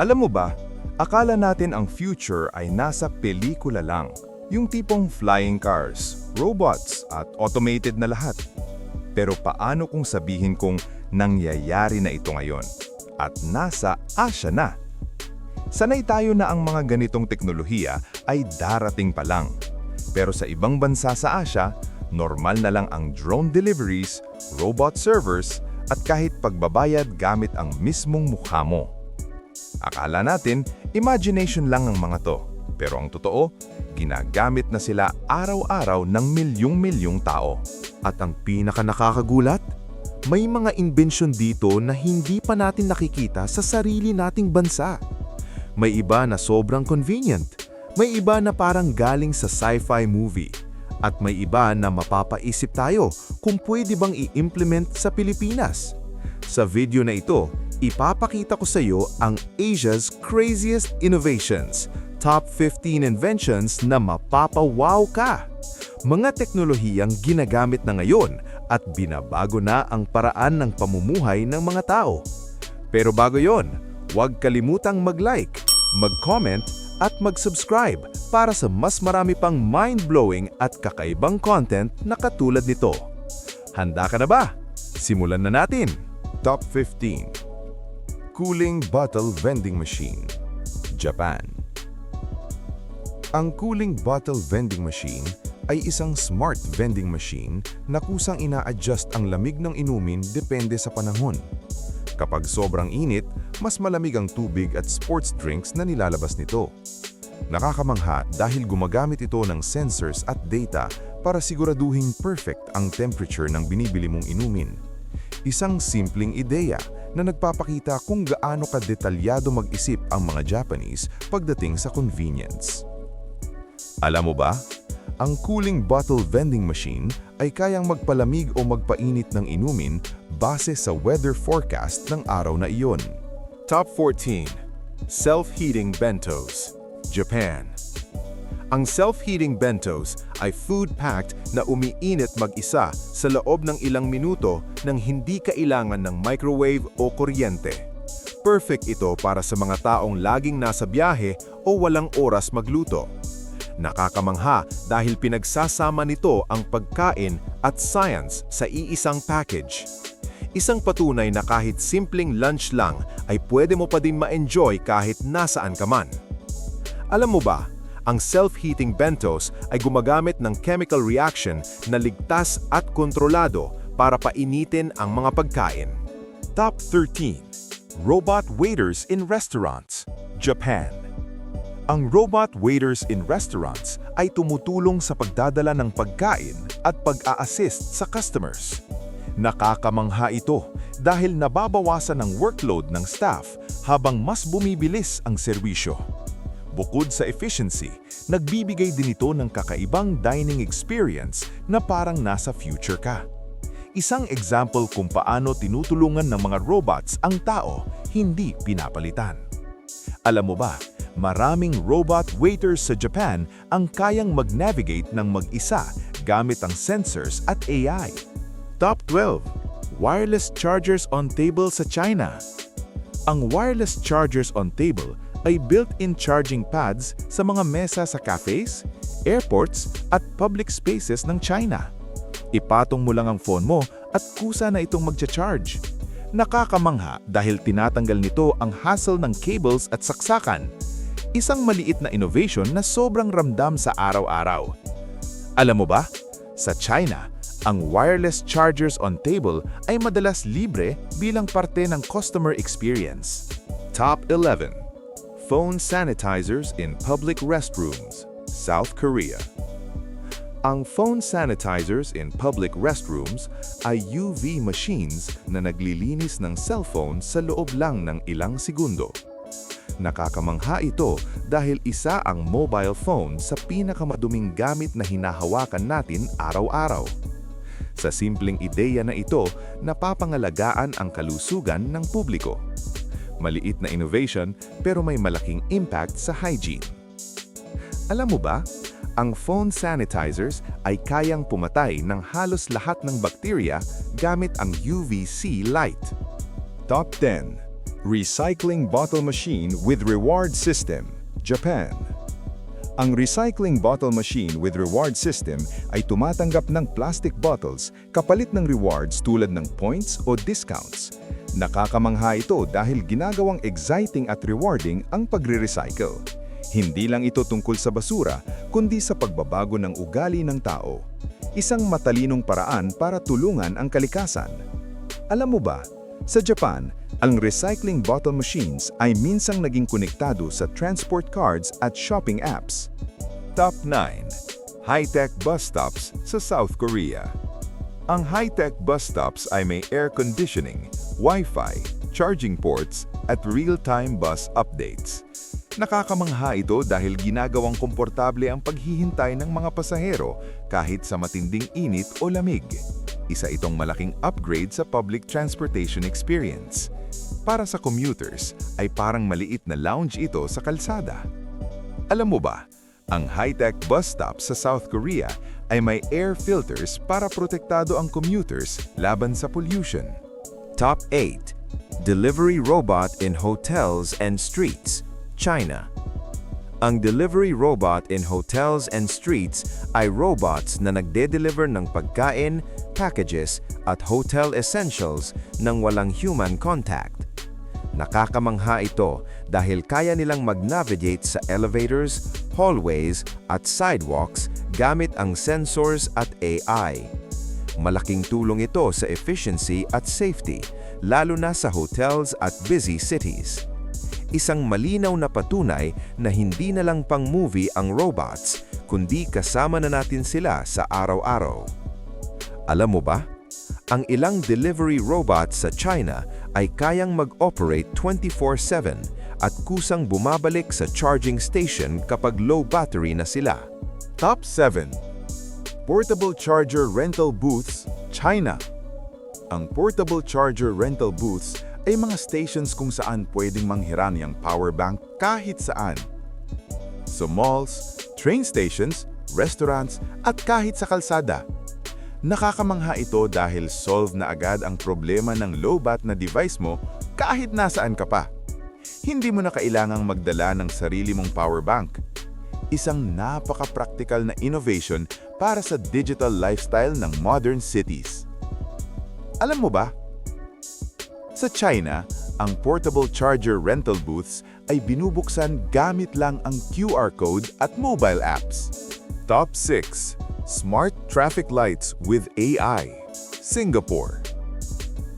Alam mo ba, akala natin ang future ay nasa pelikula lang. Yung tipong flying cars, robots, at automated na lahat. Pero paano kung sabihin kong nangyayari na ito ngayon? At nasa Asya na. Sanay tayo na ang mga ganitong teknolohiya ay darating pa lang. Pero sa ibang bansa sa Asya, normal na lang ang drone deliveries, robot servers, at kahit pagbabayad gamit ang mismong mukha mo. Akala natin, imagination lang ang mga to. Pero ang totoo, ginagamit na sila araw-araw ng milyong-milyong tao. At ang pinaka-nakakagulat, may mga inbensyon dito na hindi pa natin nakikita sa sarili nating bansa. May iba na sobrang convenient, may iba na parang galing sa sci-fi movie, at may iba na mapapaisip tayo kung pwede bang i-implement sa Pilipinas. Sa video na ito, ipapakita ko sa iyo ang Asia's Craziest Innovations, Top 15 Inventions na mapapawaw ka. Mga teknolohiyang ginagamit na ngayon at binabago na ang paraan ng pamumuhay ng mga tao. Pero bago yon, huwag kalimutang mag-like, mag-comment at mag-subscribe para sa mas marami pang mind-blowing at kakaibang content na katulad nito. Handa ka na ba? Simulan na natin! Top 15. Cooling Bottle Vending Machine, Japan. Ang cooling bottle vending machine ay isang smart vending machine na kusang ina-adjust ang lamig ng inumin depende sa panahon. Kapag sobrang init, mas malamig ang tubig at sports drinks na nilalabas nito. Nakakamangha dahil gumagamit ito ng sensors at data para siguraduhing perfect ang temperature ng binibili mong inumin. Isang simpleng ideya na nagpapakita kung gaano kadetalyado mag-isip ang mga Japanese pagdating sa convenience. Alam mo ba? Ang cooling bottle vending machine ay kayang magpalamig o magpainit ng inumin base sa weather forecast ng araw na iyon. Top 14. Self-heating bentos, Japan. Ang self-heating bentos ay food-packed na umiinit mag-isa sa loob ng ilang minuto nang hindi kailangan ng microwave o kuryente. Perfect ito para sa mga taong laging nasa biyahe o walang oras magluto. Nakakamangha dahil pinagsasama nito ang pagkain at science sa iisang package. Isang patunay na kahit simpleng lunch lang ay pwede mo pa din ma-enjoy kahit nasaan ka man. Alam mo ba, ang self-heating bentos ay gumagamit ng chemical reaction na ligtas at kontrolado para painitin ang mga pagkain. Top 13. Robot Waiters in Restaurants, Japan. Ang robot waiters in restaurants ay tumutulong sa pagdadala ng pagkain at pag-a-assist sa customers. Nakakamangha ito dahil nababawasan ang workload ng staff habang mas bumibilis ang serbisyo. Bukod sa efficiency, nagbibigay din ito ng kakaibang dining experience na parang nasa future ka. Isang example kung paano tinutulungan ng mga robots ang tao, hindi pinapalitan. Alam mo ba, maraming robot waiters sa Japan ang kayang mag-navigate ng mag-isa gamit ang sensors at AI. Top 12. Wireless chargers on table sa China. Ang wireless chargers on table ay built-in charging pads sa mga mesa sa cafes, airports at public spaces ng China. Ipatong mo lang ang phone mo at kusa na itong magcha-charge. Nakakamangha dahil tinatanggal nito ang hassle ng cables at saksakan. Isang maliit na innovation na sobrang ramdam sa araw-araw. Alam mo ba? Sa China, ang wireless chargers on table ay madalas libre bilang parte ng customer experience. Top 11. Phone sanitizers in public restrooms, South Korea. Ang phone sanitizers in public restrooms ay UV machines na naglilinis ng cellphone sa loob lang ng ilang segundo. Nakakamangha ito dahil isa ang mobile phone sa pinakamaduming gamit na hinahawakan natin araw-araw. Sa simpleng ideya na ito, napapangalagaan ang kalusugan ng publiko. Maliit na innovation pero may malaking impact sa hygiene. Alam mo ba, ang phone sanitizers ay kayang pumatay ng halos lahat ng bakterya gamit ang UVC light. Top 10. Recycling Bottle Machine with Reward System, Japan. Ang recycling bottle machine with reward system ay tumatanggap ng plastic bottles kapalit ng rewards tulad ng points o discounts. Nakakamangha ito dahil ginagawang exciting at rewarding ang pagre-recycle. Hindi lang ito tungkol sa basura, kundi sa pagbabago ng ugali ng tao. Isang matalinong paraan para tulungan ang kalikasan. Alam mo ba, sa Japan, ang recycling bottle machines ay minsang naging konektado sa transport cards at shopping apps. Top 9. High-tech bus stops sa South Korea. Ang high-tech bus stops ay may air conditioning, Wi-Fi, charging ports, at real-time bus updates. Nakakamangha ito dahil ginagawang komportable ang paghihintay ng mga pasahero kahit sa matinding init o lamig. Isa itong malaking upgrade sa public transportation experience. Para sa commuters, ay parang maliit na lounge ito sa kalsada. Alam mo ba, ang high-tech bus stop sa South Korea ay may air filters para protektado ang commuters laban sa pollution. Top 8. Delivery robot in hotels and streets, China. Ang delivery robot in hotels and streets ay robots na nagde-deliver ng pagkain, packages at hotel essentials nang walang human contact. Nakakamangha ito dahil kaya nilang mag-navigate sa elevators, hallways at sidewalks gamit ang sensors at AI. Malaking tulong ito sa efficiency at safety, lalo na sa hotels at busy cities. Isang malinaw na patunay na hindi na lang pang-movie ang robots, kundi kasama na natin sila sa araw-araw. Alam mo ba? Ang ilang delivery robots sa China ay kayang mag-operate 24/7 at kusang bumabalik sa charging station kapag low battery na sila. Top 7. Portable charger rental booths, China. Ang portable charger rental booths ay mga stations kung saan pwedeng manghirami ang power bank kahit saan. Sa malls, train stations, restaurants at kahit sa kalsada. Nakakamangha ito dahil solve na agad ang problema ng low-bat na device mo kahit nasaan ka pa. Hindi mo na kailangang magdala ng sarili mong power bank. Isang napaka-practical na innovation para sa digital lifestyle ng modern cities. Alam mo ba? Sa China, ang portable charger rental booths ay binubuksan gamit lang ang QR code at mobile apps. Top 6. Smart traffic lights with AI, Singapore.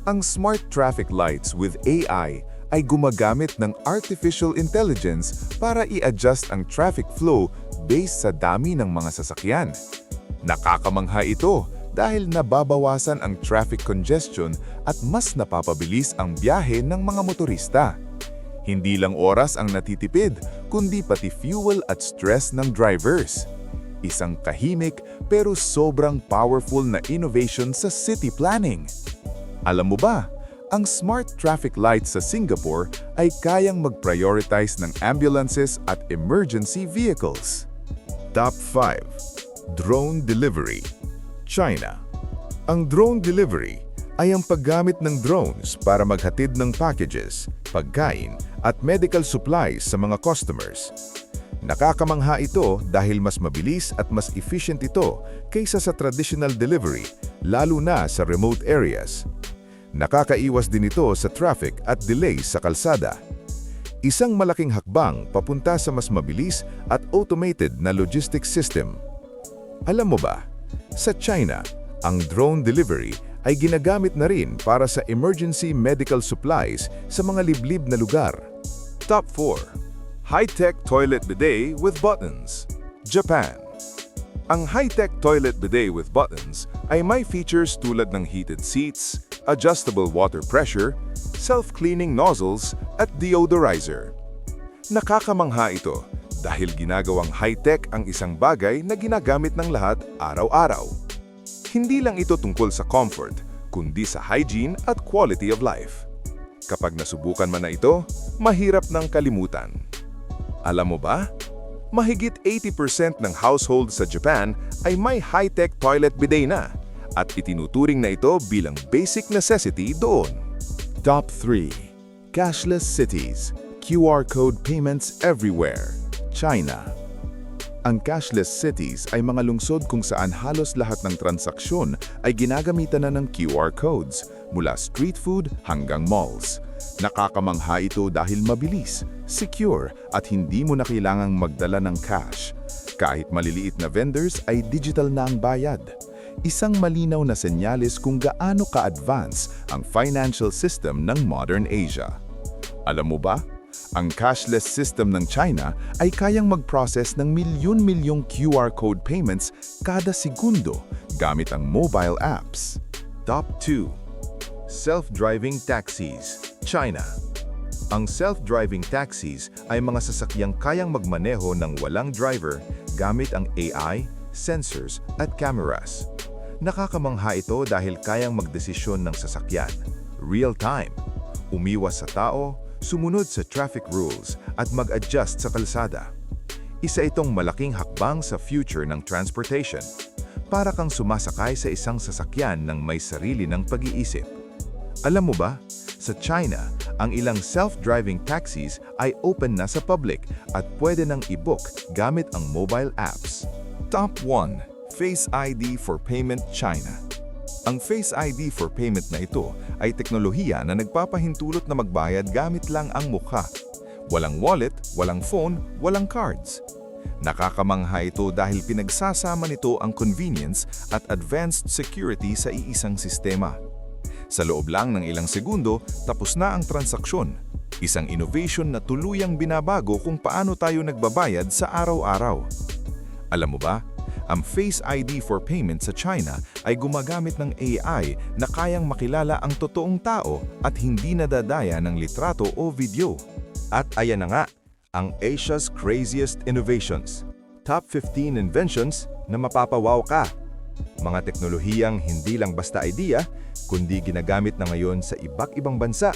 Ang smart traffic lights with AI ay gumagamit ng artificial intelligence para i-adjust ang traffic flow based sa dami ng mga sasakyan. Nakakamangha ito dahil nababawasan ang traffic congestion at mas napapabilis ang biyahe ng mga motorista. Hindi lang oras ang natitipid, kundi pati fuel at stress ng drivers. Isang kahimik pero sobrang powerful na innovation sa city planning. Alam mo ba, ang smart traffic lights sa Singapore ay kayang mag-prioritize ng ambulances at emergency vehicles. Top 5. Drone Delivery, China. Ang drone delivery ay ang paggamit ng drones para maghatid ng packages, pagkain at medical supplies sa mga customers. Nakakamangha ito dahil mas mabilis at mas efficient ito kaysa sa traditional delivery, lalo na sa remote areas. Nakakaiwas din ito sa traffic at delays sa kalsada. Isang malaking hakbang papunta sa mas mabilis at automated na logistics system. Alam mo ba, sa China, ang drone delivery ay ginagamit na rin para sa emergency medical supplies sa mga liblib na lugar. Top 4. High-tech toilet bidet with buttons, Japan. Ang high-tech toilet bidet with buttons ay may features tulad ng heated seats, adjustable water pressure, self-cleaning nozzles, at deodorizer. Nakakamangha ito dahil ginagawang high-tech ang isang bagay na ginagamit ng lahat araw-araw. Hindi lang ito tungkol sa comfort, kundi sa hygiene at quality of life. Kapag nasubukan man na ito, mahirap nang kalimutan. Alam mo ba? Mahigit 80% ng households sa Japan ay may high-tech toilet bidet na at itinuturing na ito bilang basic necessity doon. Top 3. Cashless cities, QR code payments everywhere. China. Ang cashless cities ay mga lungsod kung saan halos lahat ng transaksyon ay ginagamitan na ng QR codes, mula street food hanggang malls. Nakakamangha ito dahil mabilis, secure at hindi mo na kailangang magdala ng cash. Kahit maliliit na vendors ay digital na ang bayad. Isang malinaw na senyales kung gaano ka-advance ang financial system ng modern Asia. Alam mo ba? Ang cashless system ng China ay kayang mag-process ng milyon-milyong QR code payments kada segundo gamit ang mobile apps. Top 2. Self-driving taxis, China. Ang self-driving taxis ay mga sasakyang kayang magmaneho ng walang driver gamit ang AI, sensors at cameras. Nakakamangha ito dahil kayang magdesisyon ng sasakyan, real-time, umiwas sa tao, sumunod sa traffic rules at mag-adjust sa kalsada. Isa itong malaking hakbang sa future ng transportation. Para kang sumasakay sa isang sasakyan ng may sarili ng pag-iisip. Alam mo ba, sa China, ang ilang self-driving taxis ay open na sa public at pwede nang i-book gamit ang mobile apps. Top 1. Face ID for Payment China. Ang Face ID for Payment na ito ay teknolohiya na nagpapahintulot na magbayad gamit lang ang mukha. Walang wallet, walang phone, walang cards. Nakakamangha ito dahil pinagsasama nito ang convenience at advanced security sa iisang sistema. Sa loob lang ng ilang segundo, tapos na ang transaksyon. Isang innovation na tuluyang binabago kung paano tayo nagbabayad sa araw-araw. Alam mo ba? Ang Face ID for Payment sa China ay gumagamit ng AI na kayang makilala ang totoong tao at hindi nadadaya ng litrato o video. At ayan na nga, ang Asia's Craziest Innovations. Top 15 inventions na mapapawaw ka. Mga teknolohiyang hindi lang basta idea, kundi ginagamit na ngayon sa iba't ibang bansa.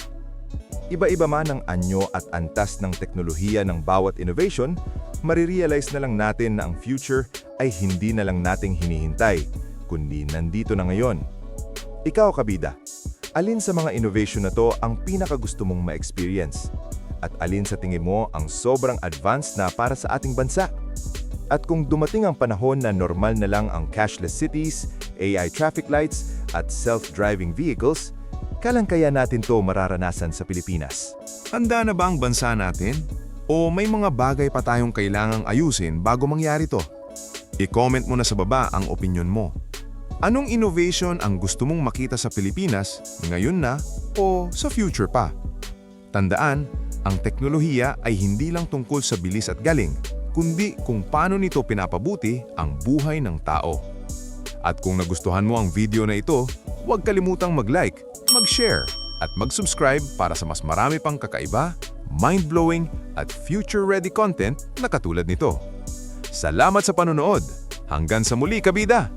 Iba-iba man ang anyo at antas ng teknolohiya ng bawat innovation, marirealize na lang natin na ang future ay hindi na lang nating hinihintay, kundi nandito na ngayon. Ikaw, kabida, alin sa mga innovation na to ang pinakagusto mong ma-experience? At alin sa tingin mo ang sobrang advanced na para sa ating bansa? At kung dumating ang panahon na normal na lang ang cashless cities, AI traffic lights, at self-driving vehicles, kailan kaya natin to mararanasan sa Pilipinas? Handa na ba ang bansa natin? O may mga bagay pa tayong kailangang ayusin bago mangyari to? I-comment mo na sa baba ang opinyon mo. Anong innovation ang gusto mong makita sa Pilipinas ngayon na o sa future pa? Tandaan, ang teknolohiya ay hindi lang tungkol sa bilis at galing, kundi kung paano nito pinapabuti ang buhay ng tao. At kung nagustuhan mo ang video na ito, huwag kalimutang mag-like, mag-share, at mag-subscribe para sa mas marami pang kakaiba, mind-blowing, at future-ready content na katulad nito. Salamat sa panonood! Hanggang sa muli, kabida!